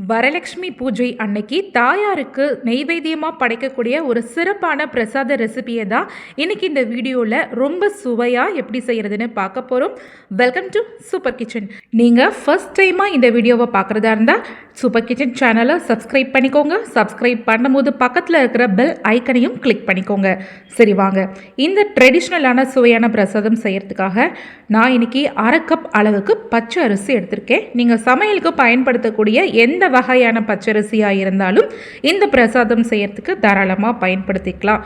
வரலட்சுமி பூஜை அன்னைக்கு தாயாருக்கு நெய்வேத்தியமாக படைக்கக்கூடிய ஒரு சிறப்பான பிரசாத ரெசிபியை தான் இன்னைக்கு இந்த வீடியோவில் ரொம்ப சுவையாக எப்படி செய்கிறதுன்னு பார்க்க போகிறோம். Welcome to super kitchen. நீங்கள் ஃபர்ஸ்ட் டைமாக இந்த வீடியோவை பார்க்குறதா இருந்தால் சூப்பர் கிச்சன் சேனலை சப்ஸ்கிரைப் பண்ணிக்கோங்க. சப்ஸ்கிரைப் பண்ணும்போது பக்கத்தில் இருக்கிற பெல் ஐக்கனையும் கிளிக் பண்ணிக்கோங்க. சரி வாங்க, இந்த ட்ரெடிஷ்னலான சுவையான பிரசாதம் செய்கிறதுக்காக நான் இன்னைக்கு 1/2 கப் அளவுக்கு பச்சை அரிசி எடுத்திருக்கேன். நீங்கள் சமையலுக்கு பயன்படுத்தக்கூடிய எந்த வகையான பச்சரிசியாக இருந்தாலும் இந்த பிரசாதம் செய்யறதுக்கு தாராளமாக பயன்படுத்திக்கலாம்.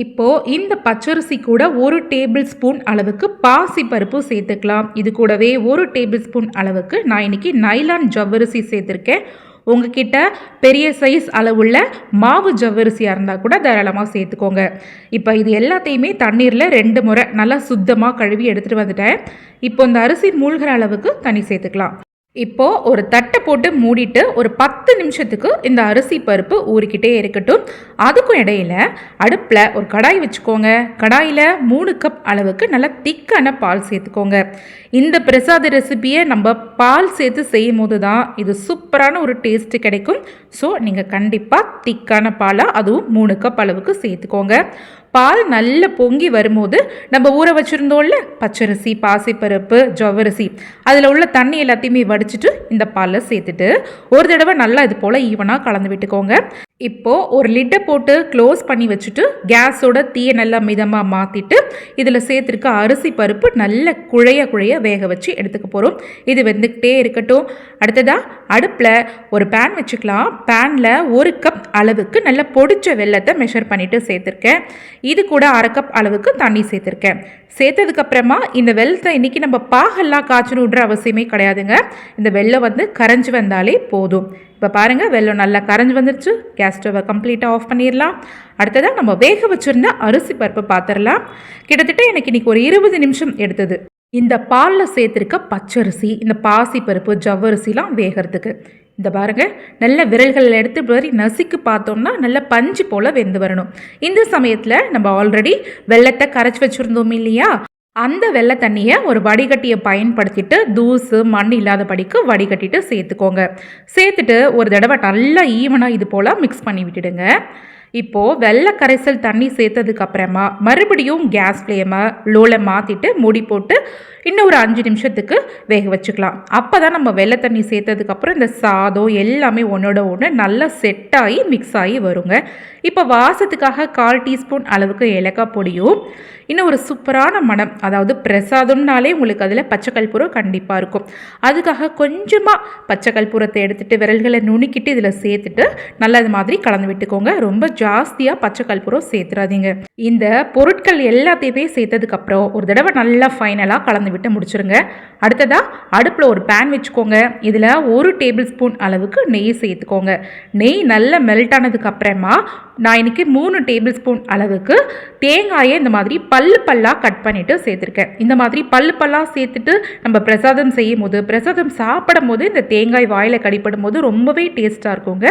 இப்போது இந்த பச்சரிசி கூட 1 டேபிள் ஸ்பூன் அளவுக்கு பாசி பருப்பு சேர்த்துக்கலாம். இது கூடவே 1 டேபிள் ஸ்பூன் அளவுக்கு நான் இன்னைக்கு நைலான் ஜவ்வரிசி சேர்த்துருக்கேன். உங்ககிட்ட பெரிய சைஸ் அளவுள்ள மாவு ஜவ்வரிசியாக இருந்தால் கூட தாராளமாக சேர்த்துக்கோங்க. இப்போ இது எல்லாத்தையுமே தண்ணீரில் 2 முறை நல்லா சுத்தமாக கழுவி எடுத்துகிட்டு வந்துட்டேன். இப்போ இந்த அரிசி மூழ்கிற அளவுக்கு தண்ணி சேர்த்துக்கலாம். இப்போது ஒரு தட்டை போட்டு மூடிட்டு ஒரு 10 நிமிஷத்துக்கு இந்த அரிசி பருப்பு ஊறிக்கிட்டே இருக்கட்டும். அதுக்கும் இடையில அடுப்பில் ஒரு கடாய் வச்சுக்கோங்க. கடாயில் 3 கப் அளவுக்கு நல்லா திக்கான பால் சேர்த்துக்கோங்க. இந்த பிரசாத ரெசிபியை நம்ம பால் சேர்த்து செய்யும் போது தான் இது சூப்பரான ஒரு டேஸ்ட்டு கிடைக்கும். ஸோ நீங்கள் கண்டிப்பாக திக்கான பாலாக அதுவும் 3 கப் அளவுக்கு சேர்த்துக்கோங்க. பால் நல்ல பொங்கி வரும்போது நம்ம ஊற வச்சுருந்தோம்ல பச்சரிசி, பாசிப்பருப்பு, ஜவ்வரிசி, அதில் உள்ள தண்ணி எல்லாத்தையுமே வடிச்சிட்டு இந்த பாலில் சேர்த்துட்டு ஒரு தடவை நல்லா இது போல் ஈவனாக கலந்து விட்டுக்கோங்க. இப்போது ஒரு லிட்டை போட்டு க்ளோஸ் பண்ணி வச்சுட்டு கேஸோட தீயை நல்லா மிதமாக மாற்றிட்டு இதில் சேர்த்துருக்க அரிசி பருப்பு நல்ல குழைய வேக வச்சு எடுத்துக்க போகிறோம். இது வெந்துக்கிட்டே இருக்கட்டும். அடுத்ததாக அடுப்பில் ஒரு பேன் வச்சுக்கலாம். பேனில் 1 கப் அளவுக்கு நல்லா பொடிச்ச வெல்லத்தை மெஷர் பண்ணிவிட்டு சேர்த்துருக்கேன். இது கூட 1/2 கப் அளவுக்கு தண்ணி சேர்த்துருக்கேன். சேர்த்ததுக்கப்புறமா இந்த வெல்லத்தை இன்றைக்கி நம்ம பாகெல்லாம் காய்ச்சணுன்ற அவசியமே கிடையாதுங்க. இந்த வெல்லம் கரைஞ்சி வந்தாலே போதும். இப்போ பாருங்கள், வெல்லம் நல்லா கரைஞ்சி வந்துருச்சு. கேஸ் ஸ்டவ்வை கம்ப்ளீட்டாக ஆஃப் பண்ணிடலாம். அடுத்ததாக நம்ம வேக வச்சுருந்த அரிசி பருப்பு பார்த்துடலாம். கிட்டத்தட்ட எனக்கு இன்றைக்கி ஒரு 20 நிமிஷம் எடுத்தது. இந்த பாலில் சேர்த்துருக்க பச்சரிசி, இந்த பாசி பருப்பு, ஜவ்வரிசிலாம் வேகிறதுக்கு இந்த பாருங்கள், நல்ல விரல்களில் எடுத்து வரி நசுக்கு பார்த்தோம்னா நல்ல பஞ்சு போல் வெந்து வரணும். இந்த சமயத்தில் நம்ம ஆல்ரெடி வெல்லத்தை கரைச்சி வச்சுருந்தோம் இல்லையா, அந்த வெள்ளை தண்ணியை ஒரு வடிகட்டியை பயன்படுத்திட்டு தூசு மண் இல்லாதபடிக்கு வடிகட்டிட்டு சேர்த்துக்கோங்க. சேர்த்துட்டு ஒரு தடவை நல்லா ஈவனாக இது போல் மிக்ஸ் பண்ணி விட்டுடுங்க. இப்போது வெள்ளை கரைசல் தண்ணி சேர்த்ததுக்கப்புறமா மறுபடியும் கேஸ் ஃப்ளேமை லோவில் மாற்றிட்டு மூடி போட்டு இன்னும் ஒரு 5 நிமிஷத்துக்கு வேக வச்சுக்கலாம். அப்போ தான் நம்ம வெள்ளை தண்ணி சேர்த்ததுக்கப்புறம் இந்த சாதம் எல்லாமே ஒன்றோட ஒன்று நல்லா செட் ஆகி மிக்ஸ் ஆகி வருங்க. இப்போ வாசத்துக்காக 1/4 டீஸ்பூன் அளவுக்கு ஏலக்காய் பொடியும், இன்னும் ஒரு சூப்பரான மனம், அதாவது பிரசாதம்னாலே உங்களுக்கு அதில் பச்சை கற்பூரம் கண்டிப்பாக இருக்கும். அதுக்காக கொஞ்சமாக பச்சை கற்பூரத்தை எடுத்துகிட்டு விரல்களை நுணுக்கிட்டு இதில் சேர்த்துட்டு நல்லா இது மாதிரி கலந்து விட்டுக்கோங்க. ரொம்ப ஜாஸ்தியாக பச்சை கற்பூரம் சேர்த்துறாதீங்க. இந்த பொருட்கள் எல்லாத்தையுமே சேர்த்ததுக்கப்புறம் ஒரு தடவை நல்லா ஃபைனலாக கலந்து விட்டு முடிச்சுருங்க. அடுத்ததாக அடுப்பில் ஒரு பேன் வச்சுக்கோங்க. இதில் 1 டேபிள் ஸ்பூன் அளவுக்கு நெய் சேர்த்துக்கோங்க. நெய் நல்லா மெல்ட் ஆனதுக்கு அப்புறமா நான் இன்றைக்கி 3 டேபிள் ஸ்பூன் அளவுக்கு தேங்காயை இந்த மாதிரி பல்லாக கட் பண்ணிவிட்டு சேர்த்துருக்கேன். இந்த மாதிரி பல்லாக சேர்த்துட்டு நம்ம பிரசாதம் செய்யும் போது, பிரசாதம் சாப்பிடும் போது இந்த தேங்காய் வாயில் கடிப்படும் போது ரொம்பவே டேஸ்ட்டாக இருக்குங்க.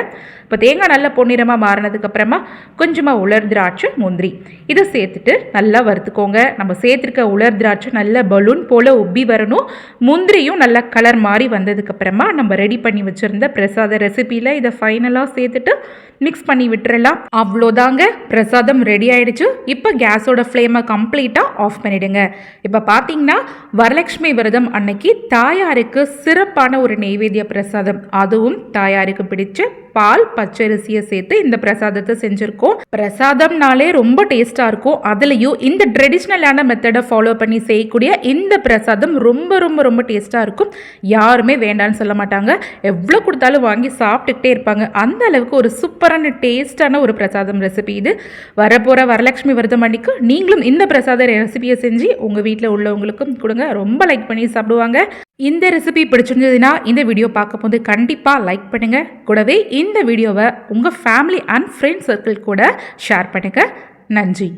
இப்போ தேங்காய் நல்லா பொன்னிறமாக மாறினதுக்கப்புறமா கொஞ்சமாக உலர் திராட்சை, முந்திரி இதை சேர்த்துட்டு நல்லா வறுத்துக்கோங்க. நம்ம சேர்த்துருக்க உலர் திராட்சை நல்ல பலூன் போல் உப்பி வரணும். முந்திரியும் நல்லா கலர் மாறி வந்ததுக்கப்புறமா நம்ம ரெடி பண்ணி வச்சுருந்த பிரசாத ரெசிபியில் இதை ஃபைனலாக சேர்த்துட்டு மிக்ஸ் பண்ணி விட்டுறலாம். அவ்வளோதாங்க, பிரசாதம் ரெடி ஆகிடுச்சு. இப்போ கேஸோட ஃப்ளேமை கம்ப்ளீட்டாக ஆஃப் பண்ணிவிடுங்க. இப்போ பார்த்தீங்கன்னா வரலட்சுமி விரதம் அன்னைக்கு தாயாருக்கு சிறப்பான ஒரு நெய்வேத்திய பிரசாதம், அதுவும் தாயாருக்கு பிடிச்ச பால் பச்சரிசியை சேர்த்து இந்த பிரசாதத்தை செஞ்சுருக்கோம். பிரசாதம்னாலே ரொம்ப டேஸ்ட்டாக இருக்கும். அதுலேயும் இந்த ட்ரெடிஷ்னலான மெத்தடை ஃபாலோ பண்ணி செய்யக்கூடிய இந்த பிரசாதம் ரொம்ப ரொம்ப ரொம்ப டேஸ்ட்டாக இருக்கும். யாருமே வேண்டான்னு சொல்ல மாட்டாங்க. எவ்வளோ கொடுத்தாலும் வாங்கி சாப்பிட்டுக்கிட்டே இருப்பாங்க. அந்த அளவுக்கு ஒரு சூப்பரான டேஸ்டான ஒரு பிரசாதம் ரெசிபி இது. வரப்போகிற வரலட்சுமி விரதம் அன்னைக்கு நீங்களும் இந்த பிரசாத ரெசிபியை செஞ்சு உங்கள் வீட்டில் உள்ளவங்களுக்கும் கொடுங்க. ரொம்ப லைக் பண்ணி சாப்பிடுவாங்க. இந்த ரெசிபி பிடிச்சிருந்ததுன்னா இந்த வீடியோ பார்க்கும்போது கண்டிப்பாக லைக் பண்ணுங்கள். கூடவே இந்த வீடியோவை உங்கள் ஃபேமிலி அண்ட் ஃப்ரெண்ட்ஸ் சர்க்கிள் கூட ஷேர் பண்ணுங்கள். நன்றி.